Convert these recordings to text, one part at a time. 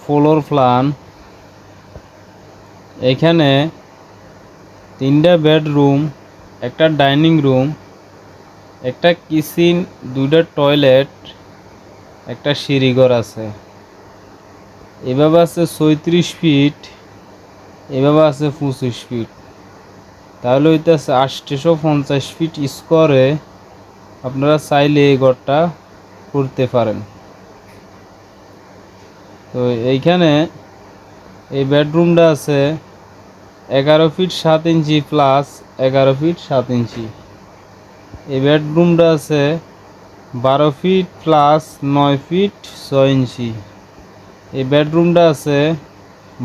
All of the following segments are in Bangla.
Floor plan. এখানে 3টা বেডরুম, একটা ডাইনিং রুম, একটা কিচেন, 2টা টয়লেট, একটা সিঁড়িঘর আছে। এভাবে আছে 36 ফিট, এভাবে আছে 25 ফিট, তাহলে হইতেছে 850 ফিট স্কোয়ারে আপনারা চাইলে এই ঘরটা করতে পারেন। তো এইখানে এই বেডরুমটা আছে 11 ফিট 7 ইঞ্চি প্লাস 11 ফিট 7 ইঞ্চি। এই বেডরুমটা আছে 12 ফিট প্লাস 9 ফিট 6 ইঞ্চি। এই বেডরুমটা আছে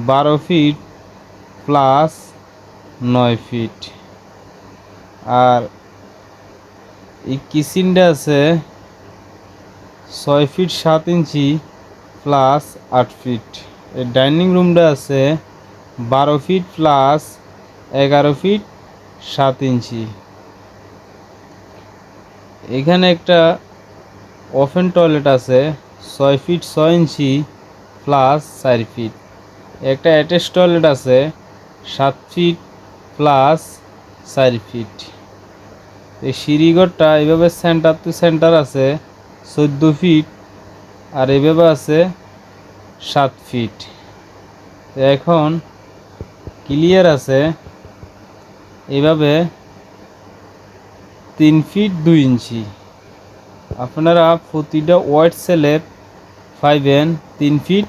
12 ফিট প্লাস 9 ফিট। আর এই কিচেনটা আছে 6 ফিট 7 ইঞ্চি প্লাস 8 ফিট। এই ডাইনিং রুমটা আছে 12 ফিট প্লাস 11 ফিট 7 ইঞ্চি। এখানে একটা ওপেন টয়লেট আছে 6 ফিট 6 ইঞ্চি প্লাস 4 ফিট। একটা অ্যাটাচ টয়লেট আছে 7 ফিট প্লাস 4 ফিট। এই সিঁড়িঘরটা এইভাবে সেন্টার টু সেন্টার আছে 14 ফিট, আর এইভাবে আছে 7 ফিট। এখন ক্লিয়ার আছে এইভাবে 3 ফিট 2 ইঞ্চি। আপনারা প্রতিটা ওয়াইড স্ল্যাব পাইবেন 3 ফিট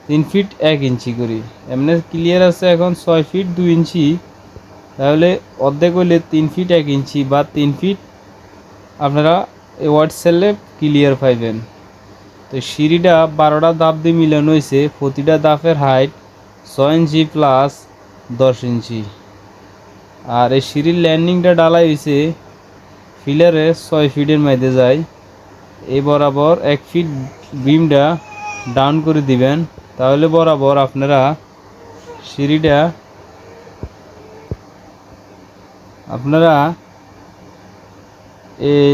3 ফিট 1 ইঞ্চি করে। এমনি ক্লিয়ার আছে এখন 6 ফিট 2 ইঞ্চি, তাহলে অর্ধেক হইলে 3 ফিট 1 ইঞ্চি বা 3 ফিট আপনারা এই ওয়াইড স্ল্যাব ক্লিয়ার পাইবেন। তো সিঁড়িটা 12টা ধাপ দিয়ে মিলানো হয়েছে, প্রতিটা ধাপের হাইট 6 ইঞ্চি প্লাস 10 ইঞ্চি। আর এই সিঁড়ির ল্যান্ডিংটা ডালাই হয়েছে ফিলারে 6 ফিটের মধ্যে যায়। এই বরাবর 1 ফিট বিমটা ডাউন করে দিবেন, তাহলে বরাবর আপনারা সিঁড়িটা এই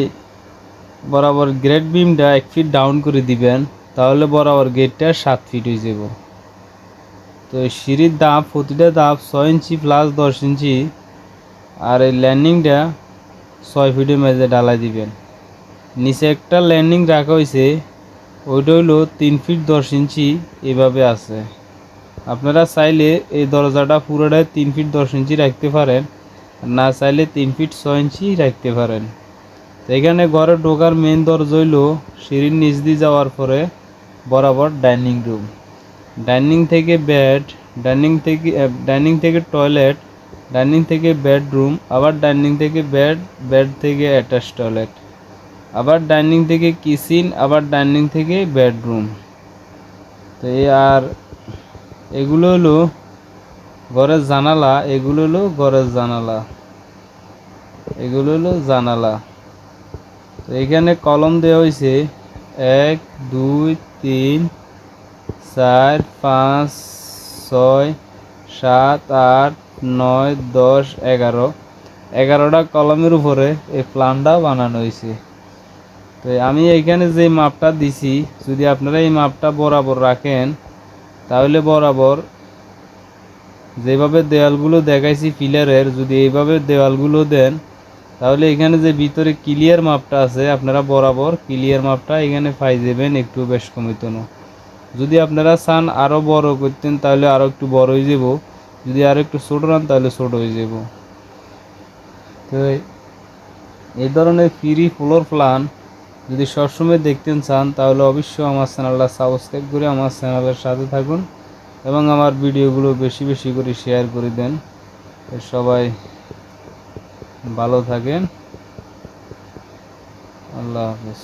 বরাবর গ্রেড বিমটা 1 ফিট ডাউন করে দিবেন, তাহলে বরাবর গেটটা 7 ফিট হয়ে যাব। তো সিঁড়ির ধাপ প্রতিটা ধাপ 6 ইঞ্চি প্লাস 10 ইঞ্চি, আর এই ল্যান্ডিংটা 6 ফিটের মধ্যে ডালাই দিবেন। নিচে একটা ল্যান্ডিং রাখা হয়েছে, ওইটা হইল 3 ফিট 10 ইঞ্চি এভাবে আছে। আপনারা চাইলে এই দরজাটা পুরোটাই 3 ফিট 10 ইঞ্চি রাখতে পারেন, না চাইলে 3 ফিট 6 ইঞ্চি রাখতে পারেন। তো এখানে ঘরে ঢোকার মেন দরজা হইল সিঁড়ির নিচ দিয়ে যাওয়ার পরে বরাবর ডাইনিং রুম, ডাইনিং থেকে বেড, ডাইনিং থেকে টয়লেট, ডাইনিং থেকে বেডরুম, আবার ডাইনিং থেকে বেড, বেড থেকে অ্যাটাচ টয়লেট, আবার ডাইনিং থেকে কিচেন, আবার ডাইনিং থেকে বেডরুম। তো আর এগুলো হলো ঘরের জানালা, এগুলো হলো ঘরের জানালা, এগুলো হলো জানালা। তো এখানে কলম দেওয়া হয়েছে 1 2 3 4 5 6 7 8 9 10 11, 11টা কলমের উপরে এই প্ল্যানটা বানানো হয়েছে। তো আমি এইখানে যে মাপটা দিছি, যদি আপনারা এই মাপটা বরাবর রাখেন, তাহলে বরাবর যেভাবে দেওয়ালগুলো দেখাইছি পিলারের, যদি এইভাবে দেওয়ালগুলো দেন, তাহলে এখানে যে ভিতরে ক্লিয়ার মাপটা আছে আপনারা বরাবর ক্লিয়ার মাপটা এখানে পাই যাবেন, একটু বেশ কমিত না। যদি আপনারা চান আরও বড় করতেন তাহলে আরও একটু বড় হয়ে যাব, যদি আরও একটু ছোটো নেন তাহলে ছোটো হয়ে যাব। তো এই ধরনের ফ্রি ফ্লোর প্ল্যান যদি সবসময় দেখতে চান, তাহলে অবশ্যই আমার চ্যানেলটা সাবস্ক্রাইব করে আমার চ্যানেলের সাথে থাকুন এবং আমার ভিডিওগুলো বেশি বেশি করে শেয়ার করে দেন। সবাই ভালো থাকেন, আল্লাহ হাফেজ।